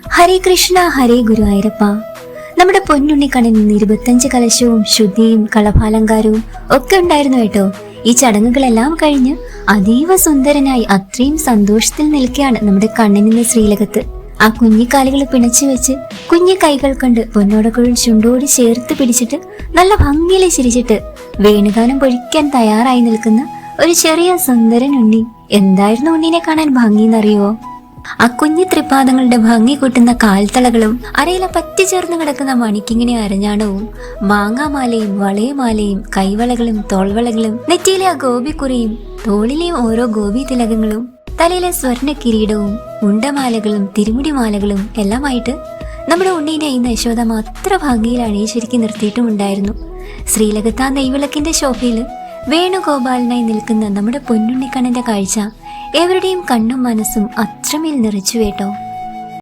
ഹരേ കൃഷ്ണ ഹരേ ഗുരുവായൂരപ്പ. നമ്മുടെ പൊന്നുണ്ണിക്കണ്ണന് 25 കലശവും ശുദ്ധിയും കളഭാലങ്കാരവും ഒക്കെ ഉണ്ടായിരുന്നു കേട്ടോ. ഈ ചടങ്ങുകളെല്ലാം കഴിഞ്ഞ് അതീവ സുന്ദരനായി അത്രയും സന്തോഷത്തിൽ നിൽക്കുകയാണ് നമ്മുടെ കണ്ണനിന്ന് ശ്രീലകത്ത്. ആ കുഞ്ഞിക്കാലുകൾ പിണച്ചു വെച്ച് കുഞ്ഞി കൈകൾ കൊണ്ട് പൊന്നോടക്കുഴൽ ചുണ്ടോട് ചേർത്ത് പിടിച്ചിട്ട് നല്ല ഭംഗിയിൽ ചിരിച്ചിട്ട് വേണുഗാനം പൊഴിക്കാൻ തയ്യാറായി നിൽക്കുന്ന ഒരു ചെറിയ സുന്ദരൻ ഉണ്ണി. എന്തായിരുന്നു ഉണ്ണിനെ കാണാൻ ഭംഗിന്നറിയോ? ആ കുഞ്ഞി ത്രിപാദങ്ങളുടെ ഭംഗി കൂട്ടുന്ന കാൽത്തളകളും അരയില പറ്റിച്ചേർന്ന് കിടക്കുന്ന മണിക്കിങ്ങിനെ അരഞ്ഞാണവും മാങ്ങാമാലയും വളയമാലയും കൈവളകളും തോൾവളകളും നെറ്റിയിലെ ആ ഗോപിക്കുറിയും തോളിലെയും ഓരോ ഗോപി തിലകങ്ങളും തലയിലെ സ്വർണ്ണ കിരീടവും ഉണ്ടമാലകളും തിരുമുടിമാലകളും എല്ലാമായിട്ട് നമ്മുടെ ഉണ്ണീനെ ഇന്ന് യശോദാമ്മ അത്ര ഭംഗിയിൽ അണിയിച്ചൊരുക്കി നിർത്തിയിട്ടുമുണ്ടായിരുന്നു. ശ്രീലകത്ത് ആ നെയ്വിളക്കിന്റെ ശോഭയില് വേണുഗോപാലനായി നിൽക്കുന്ന നമ്മുടെ പൊന്നുണ്ണിക്കണ്ണന്റെ കാഴ്ച എവരുടെയും കണ്ണും മനസ്സും അത്രമേൽ നിറച്ചു കേട്ടോ.